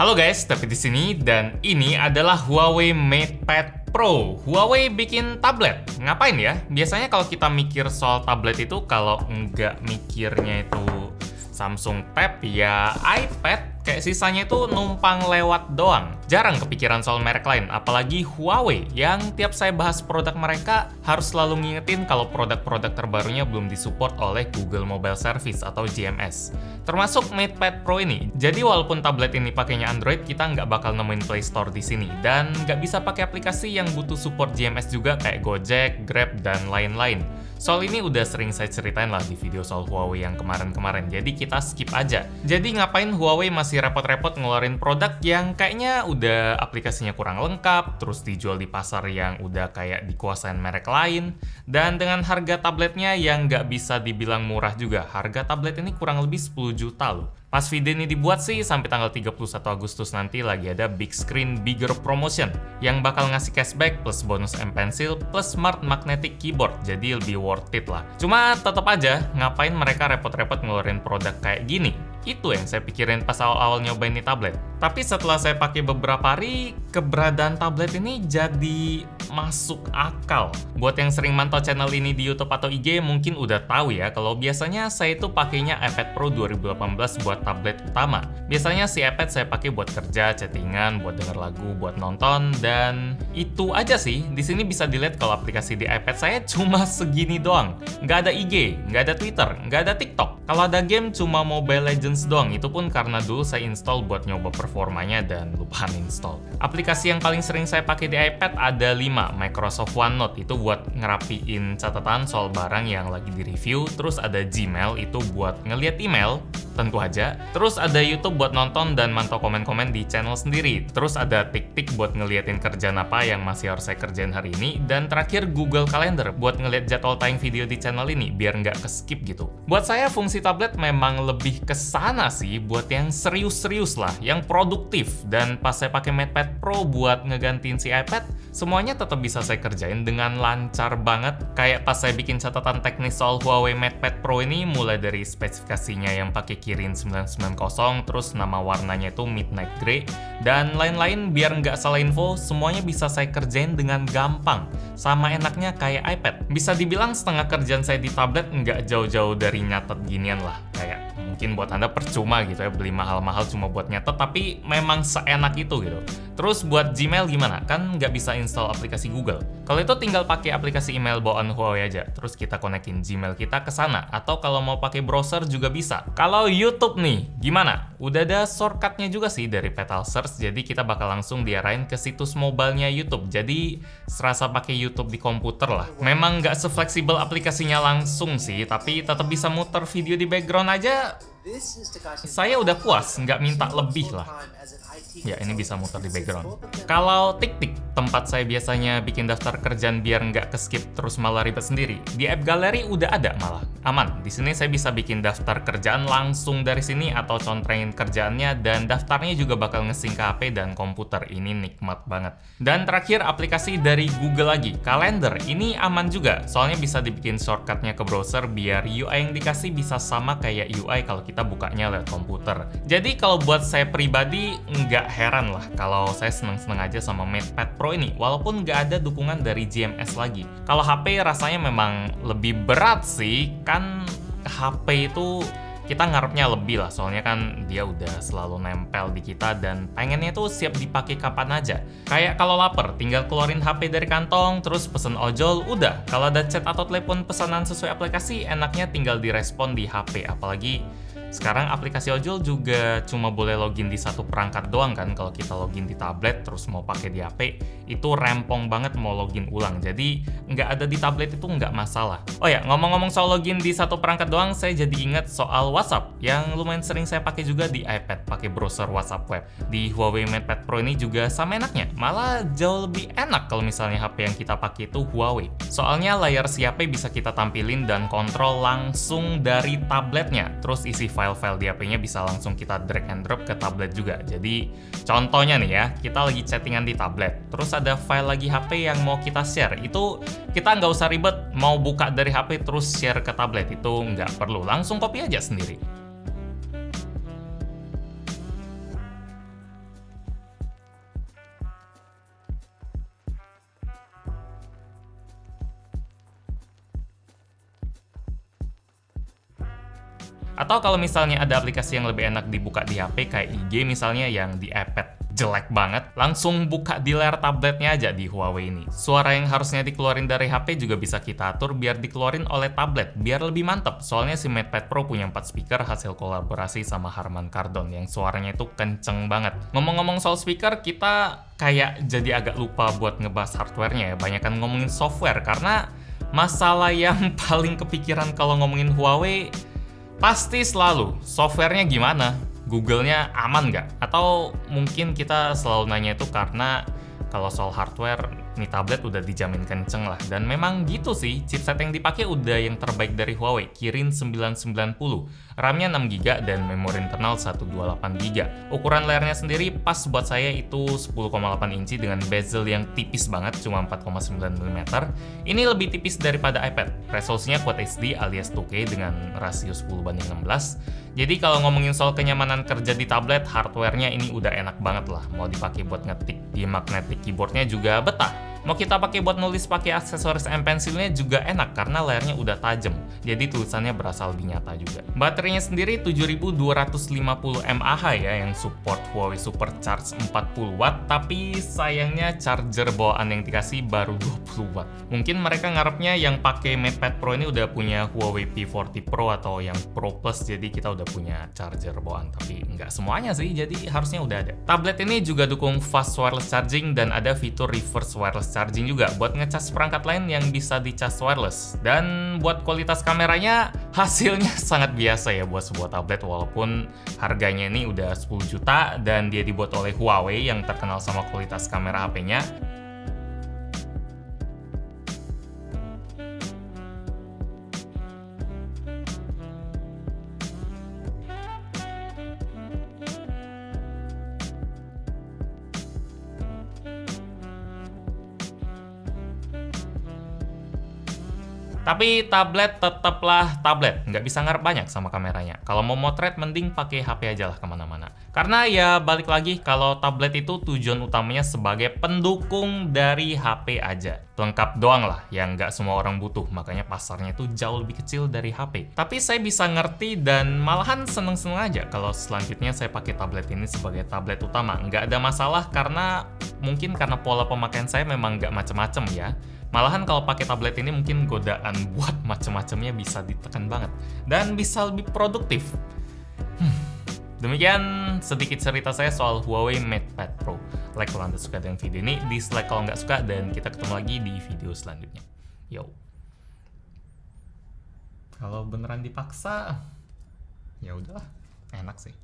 Halo guys, tapi di sini dan ini adalah Huawei MatePad Pro. Huawei bikin tablet. Ngapain ya? Biasanya kalau kita mikir soal tablet itu kalau nggak mikirnya itu Samsung Tab ya iPad, kayak sisanya itu numpang lewat doang. Jarang kepikiran soal merek lain, apalagi Huawei yang tiap saya bahas produk mereka harus selalu ngingetin kalau produk-produk terbarunya belum disupport oleh Google Mobile Service atau GMS. Termasuk MatePad Pro ini. Jadi walaupun tablet ini pakainya Android, kita nggak bakal nemuin Play Store di sini. Dan nggak bisa pakai aplikasi yang butuh support GMS juga kayak Gojek, Grab, dan lain-lain. Soal ini udah sering saya ceritain lah di video soal Huawei yang kemarin-kemarin, jadi kita skip aja. Jadi ngapain Huawei masih repot-repot ngeluarin produk yang kayaknya udah aplikasinya kurang lengkap, terus dijual di pasar yang udah kayak dikuasain merek lain, dan dengan harga tabletnya yang nggak bisa dibilang murah juga. Harga tablet ini kurang lebih 10 juta loh. Pas video ini dibuat sih, sampai tanggal 31 Agustus nanti lagi ada Big Screen Bigger Promotion yang bakal ngasih cashback plus bonus M Pencil plus Smart Magnetic Keyboard, jadi lebih worth it lah. Cuma tetap aja, ngapain mereka repot-repot ngeluarin produk kayak gini? Itu yang saya pikirin pas awal-awal nyobain nih tablet. Tapi setelah saya pakai beberapa hari, keberadaan tablet ini jadi masuk akal. Buat yang sering mantau channel ini di YouTube atau IG mungkin udah tahu ya, kalau biasanya saya itu pakainya iPad Pro 2018 buat tablet utama. Biasanya si iPad saya pakai buat kerja, chattingan, buat denger lagu, buat nonton, dan itu aja sih. Di sini bisa dilihat kalau aplikasi di iPad saya cuma segini doang. Nggak ada IG, nggak ada Twitter, nggak ada TikTok. Kalau ada game cuma Mobile Legends doang, itu pun karena dulu saya install buat nyoba performanya dan lupa uninstall. Aplikasi yang paling sering saya pakai di iPad ada 5, Microsoft OneNote itu buat ngerapiin catatan soal barang yang lagi di-review, terus ada Gmail itu buat ngeliat email, tentu aja. Terus ada YouTube buat nonton dan mantau komen-komen di channel sendiri. Terus ada TikTok buat ngeliatin kerjaan apa yang masih harus saya kerjain hari ini. Dan terakhir Google Calendar buat ngeliat jadwal tayang video di channel ini biar nggak ke-skip gitu. Buat saya fungsi tablet memang lebih ke sana sih, buat yang serius-serius lah, yang produktif. Dan pas saya pakai MatePad Pro buat ngegantiin si iPad, semuanya tetap bisa saya kerjain dengan lancar banget. Kayak pas saya bikin catatan teknis soal Huawei MatePad Pro ini, mulai dari spesifikasinya yang pakai Kirin 990, terus nama warnanya itu Midnight Grey, dan lain-lain. Biar nggak salah info, semuanya bisa saya kerjain dengan gampang. Sama enaknya kayak iPad. Bisa dibilang setengah kerjaan saya di tablet nggak jauh-jauh dari nyatet ginian lah. Kayak mungkin buat Anda percuma gitu ya, beli mahal-mahal cuma buat nyatet, tapi memang seenak itu gitu. Terus buat Gmail gimana? Kan nggak bisa install aplikasi Google. Kalau itu tinggal pakai aplikasi email bawaan Huawei aja, terus kita konekin Gmail kita ke sana. Atau kalau mau pakai browser juga bisa. Kalau YouTube nih, gimana? Udah ada shortcutnya juga sih dari Petal Search, jadi kita bakal langsung diarahin ke situs mobilenya YouTube. Jadi serasa pakai YouTube di komputer lah. Memang nggak sefleksibel aplikasinya langsung sih, tapi tetap bisa muter video di background aja. Saya udah puas, nggak minta lebih lah. Ya, ini bisa muter di background. Kalau TikTok, tempat saya biasanya bikin daftar kerjaan biar nggak ke-skip terus malah ribet sendiri, di app galeri udah ada malah. Aman, di sini saya bisa bikin daftar kerjaan langsung dari sini atau contrengin kerjaannya, dan daftarnya juga bakal nge-sync ke HP dan komputer. Ini nikmat banget. Dan terakhir, aplikasi dari Google lagi, Calendar. Ini aman juga, soalnya bisa dibikin shortcutnya ke browser biar UI yang dikasih bisa sama kayak UI kalau kita bukanya lewat komputer. Jadi kalau buat saya pribadi, nggak heran lah kalau saya seneng-seneng aja sama MatePad Pro ini, walaupun nggak ada dukungan dari GMS lagi. Kalau HP rasanya memang lebih berat sih, kan HP itu kita ngarepnya lebih lah, soalnya kan dia udah selalu nempel di kita dan pengennya tuh siap dipakai kapan aja. Kayak kalau lapar, tinggal keluarin HP dari kantong, terus pesen ojol, udah. Kalau ada chat atau telepon pesanan sesuai aplikasi, enaknya tinggal direspon di HP. Apalagi sekarang aplikasi ojol juga cuma boleh login di satu perangkat doang kan. Kalau kita login di tablet terus mau pakai di HP, itu rempong banget mau login ulang. Jadi nggak ada di tablet itu nggak masalah. Oh ya, ngomong-ngomong soal login di satu perangkat doang, saya jadi ingat soal WhatsApp yang lumayan sering saya pakai juga di iPad, pakai browser WhatsApp web. Di Huawei MatePad Pro ini juga sama enaknya, malah jauh lebih enak kalau misalnya HP yang kita pakai itu Huawei. Soalnya layar si HP bisa kita tampilin dan kontrol langsung dari tabletnya. Terus isi file-file di HP-nya bisa langsung kita drag and drop ke tablet juga. Jadi contohnya nih ya, kita lagi chattingan di tablet, terus ada file lagi HP yang mau kita share, itu kita nggak usah ribet mau buka dari HP terus share ke tablet, itu nggak perlu, langsung copy aja sendiri. Atau kalau misalnya ada aplikasi yang lebih enak dibuka di HP kayak IG misalnya yang di iPad jelek banget, langsung buka di layar tabletnya aja di Huawei ini. Suara yang harusnya dikeluarin dari HP juga bisa kita atur biar dikeluarin oleh tablet, biar lebih mantep. Soalnya si MatePad Pro punya 4 speaker hasil kolaborasi sama Harman Kardon yang suaranya itu kenceng banget. Ngomong-ngomong soal speaker, kita kayak jadi agak lupa buat ngebahas hardware-nya ya. Banyakan ngomongin software, karena masalah yang paling kepikiran kalau ngomongin Huawei pasti selalu software-nya gimana? Google-nya aman nggak? Atau mungkin kita selalu nanya itu karena kalau soal hardware, nih tablet udah dijamin kenceng lah. Dan memang gitu sih, chipset yang dipakai udah yang terbaik dari Huawei, Kirin 990. RAM-nya 6GB dan memori internal 128GB. Ukuran layarnya sendiri pas buat saya itu 10,8 inci dengan bezel yang tipis banget, cuma 4,9 mm. Ini lebih tipis daripada iPad. Resolusinya Quad HD alias 2K dengan rasio 10:16. Jadi kalau ngomongin soal kenyamanan kerja di tablet, hardware-nya ini udah enak banget lah. Mau dipakai buat ngetik di magnetic keyboard-nya juga betah. Mau kita pakai buat nulis pakai aksesoris M Pencil-nya juga enak karena layarnya udah tajam. Jadi tulisannya berasa lebih nyata juga. Baterainya sendiri 7250 mAh ya yang support Huawei Supercharge 40 watt, tapi sayangnya charger bawaan yang dikasih baru 20 watt. Mungkin mereka ngarepnya yang pakai MatePad Pro ini udah punya Huawei P40 Pro atau yang Pro Plus, jadi kita udah punya charger bawaan, tapi nggak semuanya sih, jadi harusnya udah ada. Tablet ini juga dukung fast wireless charging dan ada fitur reverse wireless charging juga buat ngecas perangkat lain yang bisa dicas wireless. Dan buat kualitas kameranya, hasilnya sangat biasa ya buat sebuah tablet, walaupun harganya ini udah 10 juta dan dia dibuat oleh Huawei yang terkenal sama kualitas kamera HP-nya. Tapi tablet tetaplah tablet, nggak bisa ngarep banyak sama kameranya. Kalau mau motret, mending pakai HP aja lah kemana-mana. Karena ya balik lagi, kalau tablet itu tujuan utamanya sebagai pendukung dari HP aja. Lengkap doang lah, yang nggak semua orang butuh. Makanya pasarnya itu jauh lebih kecil dari HP. Tapi saya bisa ngerti dan malahan seneng-seneng aja kalau selanjutnya saya pakai tablet ini sebagai tablet utama. Nggak ada masalah karena mungkin karena pola pemakaian saya memang nggak macem-macem ya. Malahan kalau pakai tablet ini mungkin godaan buat macem-macemnya bisa ditekan banget dan bisa lebih produktif. Demikian sedikit cerita saya soal Huawei MatePad Pro. Like kalau Anda suka dengan video ini, dislike kalau nggak suka, dan kita ketemu lagi di video selanjutnya. Yo. Kalau beneran dipaksa, ya udahlah, enak sih.